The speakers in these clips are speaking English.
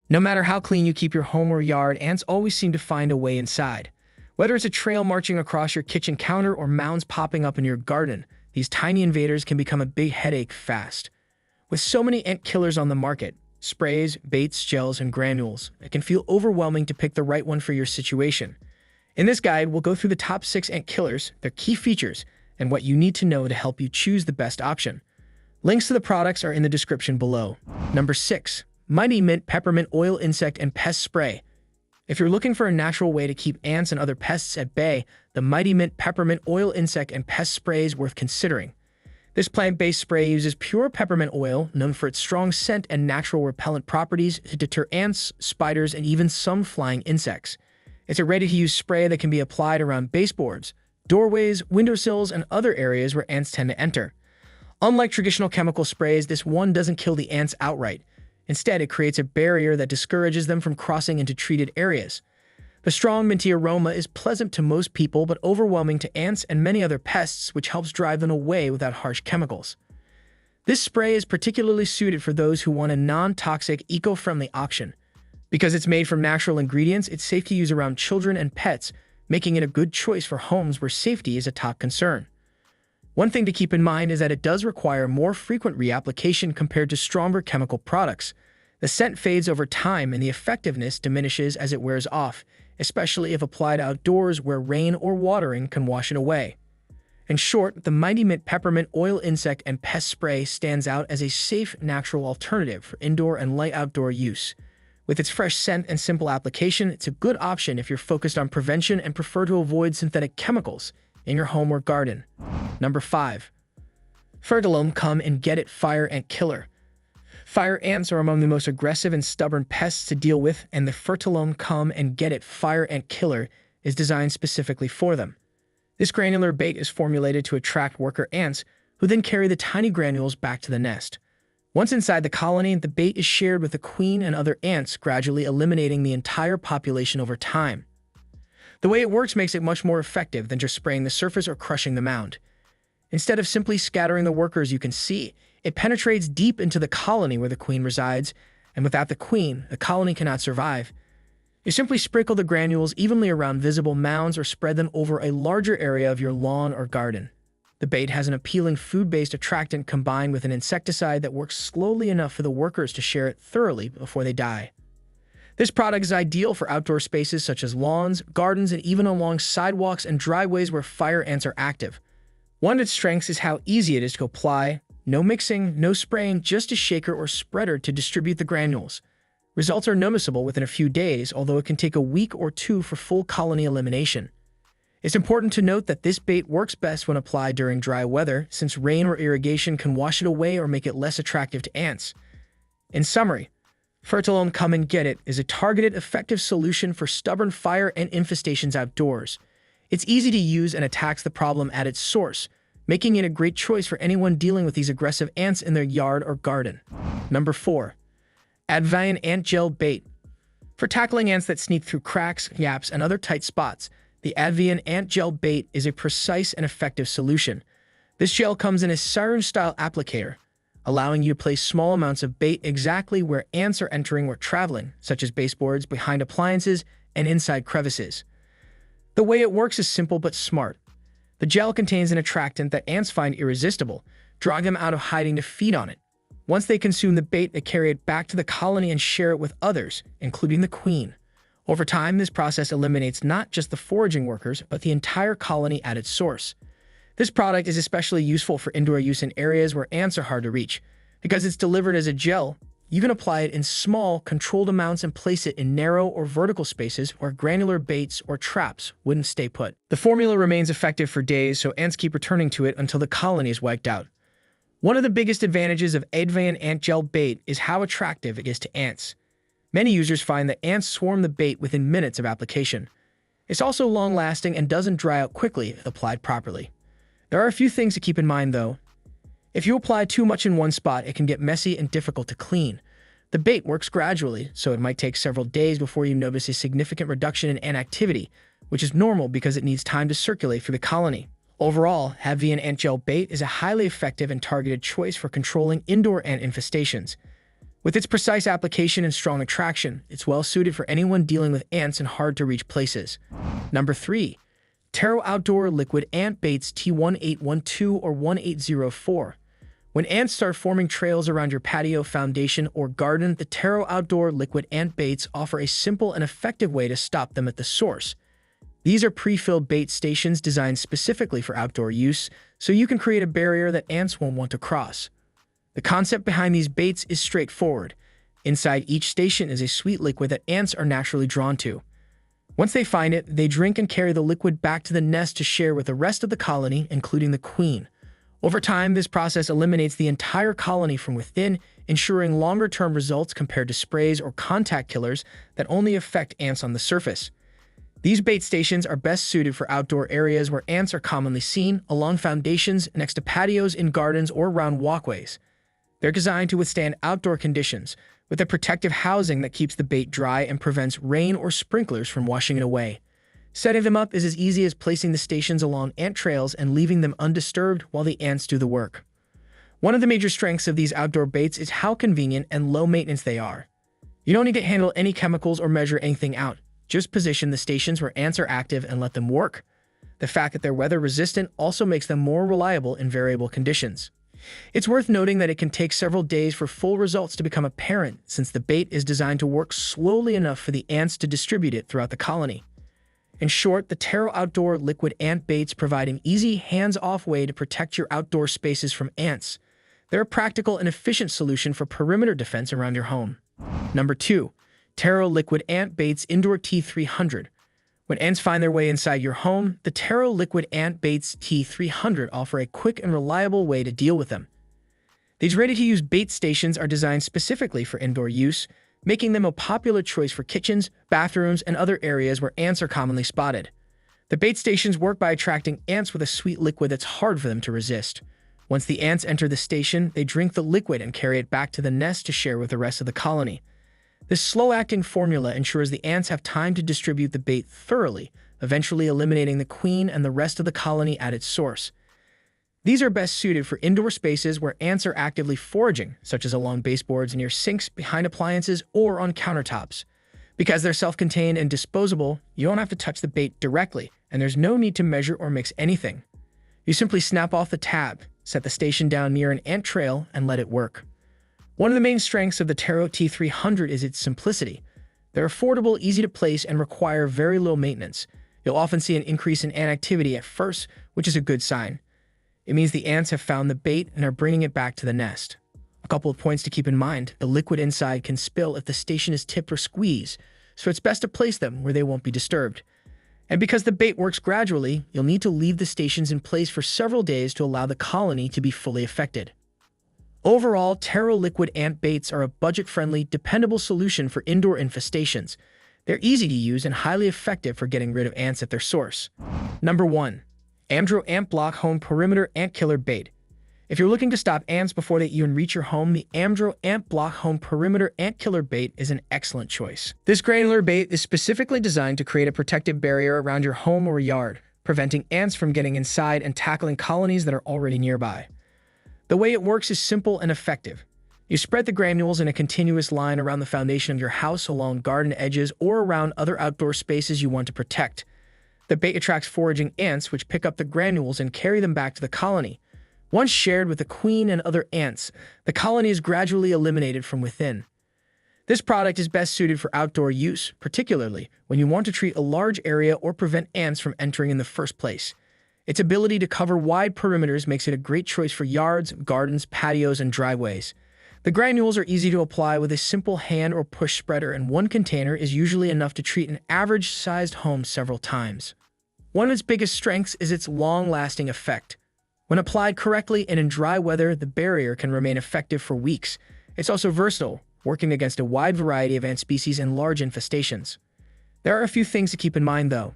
No matter how clean you keep your home or yard, ants always seem to find a way inside. Whether it's a trail marching across your kitchen counter or mounds popping up in your garden, these tiny invaders can become a big headache fast. With so many ant killers on the market, sprays, baits, gels, and granules, it can feel overwhelming to pick the right one for your situation. In this guide, we'll go through the top 6 ant killers, their key features, and what you need to know to help you choose the best option. Links to the products are in the description below. Number 6. Mighty Mint Peppermint Oil Insect and Pest Spray. If you're looking for a natural way to keep ants and other pests at bay, the Mighty Mint Peppermint Oil Insect and Pest Spray is worth considering. This plant-based spray uses pure peppermint oil, known for its strong scent and natural repellent properties, to deter ants, spiders, and even some flying insects. It's a ready-to-use spray that can be applied around baseboards, doorways, windowsills, and other areas where ants tend to enter. Unlike traditional chemical sprays, this one doesn't kill the ants outright. Instead, it creates a barrier that discourages them from crossing into treated areas. The strong minty aroma is pleasant to most people but overwhelming to ants and many other pests, which helps drive them away without harsh chemicals. This spray is particularly suited for those who want a non-toxic, eco-friendly option. Because it's made from natural ingredients, it's safe to use around children and pets, making it a good choice for homes where safety is a top concern. One thing to keep in mind is that it does require more frequent reapplication compared to stronger chemical products. The scent fades over time and the effectiveness diminishes as it wears off, especially if applied outdoors where rain or watering can wash it away. In short, the Mighty Mint Peppermint Oil Insect and Pest Spray stands out as a safe, natural alternative for indoor and light outdoor use. With its fresh scent and simple application, it's a good option if you're focused on prevention and prefer to avoid synthetic chemicals in your home or garden. Number 5. Fertilome Come and Get It Fire Ant Killer. Fire ants are among the most aggressive and stubborn pests to deal with, and the Fertilome Come and Get It Fire Ant Killer is designed specifically for them. This granular bait is formulated to attract worker ants, who then carry the tiny granules back to the nest. Once inside the colony, the bait is shared with the queen and other ants, gradually eliminating the entire population over time. The way it works makes it much more effective than just spraying the surface or crushing the mound. Instead of simply scattering the workers you can see, it penetrates deep into the colony where the queen resides, and without the queen, the colony cannot survive. You simply sprinkle the granules evenly around visible mounds or spread them over a larger area of your lawn or garden. The bait has an appealing food-based attractant combined with an insecticide that works slowly enough for the workers to share it thoroughly before they die. This product is ideal for outdoor spaces such as lawns, gardens, and even along sidewalks and driveways where fire ants are active. One of its strengths is how easy it is to apply. No mixing, no spraying, just a shaker or spreader to distribute the granules. Results are noticeable within a few days, although it can take a week or two for full colony elimination. It's important to note that this bait works best when applied during dry weather, since rain or irrigation can wash it away or make it less attractive to ants. In summary, Fertilome Come and Get It is a targeted, effective solution for stubborn fire and infestations outdoors. It's easy to use and attacks the problem at its source, making it a great choice for anyone dealing with these aggressive ants in their yard or garden. Number 4. Advion Ant Gel Bait. For tackling ants that sneak through cracks, gaps, and other tight spots, the Advion Ant Gel Bait is a precise and effective solution. This gel comes in a syringe-style applicator, allowing you to place small amounts of bait exactly where ants are entering or traveling, such as baseboards, behind appliances, and inside crevices. The way it works is simple but smart. The gel contains an attractant that ants find irresistible, drawing them out of hiding to feed on it. Once they consume the bait, they carry it back to the colony and share it with others, including the queen. Over time, this process eliminates not just the foraging workers, but the entire colony at its source. This product is especially useful for indoor use in areas where ants are hard to reach. Because it's delivered as a gel, you can apply it in small, controlled amounts and place it in narrow or vertical spaces where granular baits or traps wouldn't stay put. The formula remains effective for days, so ants keep returning to it until the colony is wiped out. One of the biggest advantages of Advion Ant Gel Bait is how attractive it is to ants. Many users find that ants swarm the bait within minutes of application. It's also long-lasting and doesn't dry out quickly if applied properly. There are a few things to keep in mind, though. If you apply too much in one spot, it can get messy and difficult to clean. The bait works gradually, so it might take several days before you notice a significant reduction in ant activity, which is normal because it needs time to circulate through the colony. Overall, Advion Ant Gel Bait is a highly effective and targeted choice for controlling indoor ant infestations. With its precise application and strong attraction, it's well suited for anyone dealing with ants in hard-to-reach places. Number 3. Terro Outdoor Liquid Ant Baits T1812 or 1804. When ants start forming trails around your patio, foundation, or garden, the Terro Outdoor Liquid Ant Baits offer a simple and effective way to stop them at the source. These are pre-filled bait stations designed specifically for outdoor use, so you can create a barrier that ants won't want to cross. The concept behind these baits is straightforward. Inside each station is a sweet liquid that ants are naturally drawn to. Once they find it, they drink and carry the liquid back to the nest to share with the rest of the colony, including the queen. Over time, this process eliminates the entire colony from within, ensuring longer-term results compared to sprays or contact killers that only affect ants on the surface. These bait stations are best suited for outdoor areas where ants are commonly seen, along foundations, next to patios, in gardens, or around walkways. They're designed to withstand outdoor conditions, with a protective housing that keeps the bait dry and prevents rain or sprinklers from washing it away. Setting them up is as easy as placing the stations along ant trails and leaving them undisturbed while the ants do the work. One of the major strengths of these outdoor baits is how convenient and low maintenance they are. You don't need to handle any chemicals or measure anything out. Just position the stations where ants are active and let them work. The fact that they're weather resistant also makes them more reliable in variable conditions. It's worth noting that it can take several days for full results to become apparent, since the bait is designed to work slowly enough for the ants to distribute it throughout the colony. In short, the Terro Outdoor Liquid Ant Baits provide an easy, hands-off way to protect your outdoor spaces from ants. They're a practical and efficient solution for perimeter defense around your home. Number 2. Terro Liquid Ant Baits Indoor T300. When ants find their way inside your home, the Terro Liquid Ant Baits T300 offer a quick and reliable way to deal with them. These ready-to-use bait stations are designed specifically for indoor use, making them a popular choice for kitchens, bathrooms, and other areas where ants are commonly spotted. The bait stations work by attracting ants with a sweet liquid that's hard for them to resist. Once the ants enter the station, they drink the liquid and carry it back to the nest to share with the rest of the colony. This slow-acting formula ensures the ants have time to distribute the bait thoroughly, eventually eliminating the queen and the rest of the colony at its source. These are best suited for indoor spaces where ants are actively foraging, such as along baseboards near sinks, behind appliances, or on countertops. Because they're self-contained and disposable, you don't have to touch the bait directly, and there's no need to measure or mix anything. You simply snap off the tab, set the station down near an ant trail, and let it work. One of the main strengths of the Terro T300 is its simplicity. They're affordable, easy to place, and require very low maintenance. You'll often see an increase in ant activity at first, which is a good sign. It means the ants have found the bait and are bringing it back to the nest. A couple of points to keep in mind: the liquid inside can spill if the station is tipped or squeezed, so it's best to place them where they won't be disturbed. And because the bait works gradually, you'll need to leave the stations in place for several days to allow the colony to be fully affected. Overall, Terro Liquid Ant Baits are a budget-friendly, dependable solution for indoor infestations. They're easy to use and highly effective for getting rid of ants at their source. Number 1. Advion Ant Block Home Perimeter Ant Killer Bait. If you're looking to stop ants before they even reach your home, the Advion Ant Block Home Perimeter Ant Killer Bait is an excellent choice. This granular bait is specifically designed to create a protective barrier around your home or yard, preventing ants from getting inside and tackling colonies that are already nearby. The way it works is simple and effective. You spread the granules in a continuous line around the foundation of your house, along garden edges, or around other outdoor spaces you want to protect. The bait attracts foraging ants, which pick up the granules and carry them back to the colony. Once shared with the queen and other ants, the colony is gradually eliminated from within. This product is best suited for outdoor use, particularly when you want to treat a large area or prevent ants from entering in the first place. Its ability to cover wide perimeters makes it a great choice for yards, gardens, patios, and driveways. The granules are easy to apply with a simple hand or push spreader, and one container is usually enough to treat an average-sized home several times. One of its biggest strengths is its long-lasting effect. When applied correctly and in dry weather, the barrier can remain effective for weeks. It's also versatile, working against a wide variety of ant species and large infestations. There are a few things to keep in mind, though.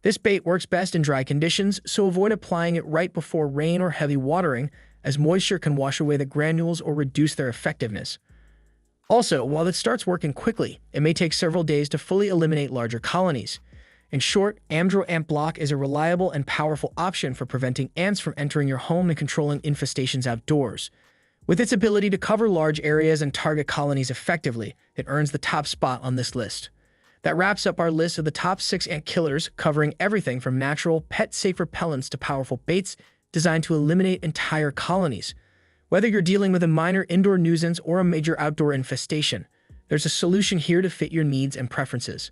This bait works best in dry conditions, so avoid applying it right before rain or heavy watering, as moisture can wash away the granules or reduce their effectiveness. Also, while it starts working quickly, it may take several days to fully eliminate larger colonies. In short, Advion Ant Block is a reliable and powerful option for preventing ants from entering your home and controlling infestations outdoors. With its ability to cover large areas and target colonies effectively, it earns the top spot on this list. That wraps up our list of the top 6 ant killers, covering everything from natural, pet-safe repellents to powerful baits designed to eliminate entire colonies. Whether you're dealing with a minor indoor nuisance or a major outdoor infestation, there's a solution here to fit your needs and preferences.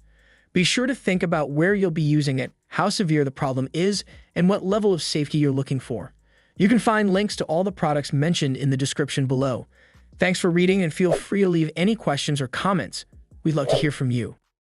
Be sure to think about where you'll be using it, how severe the problem is, and what level of safety you're looking for. You can find links to all the products mentioned in the description below. Thanks for reading, and feel free to leave any questions or comments. We'd love to hear from you.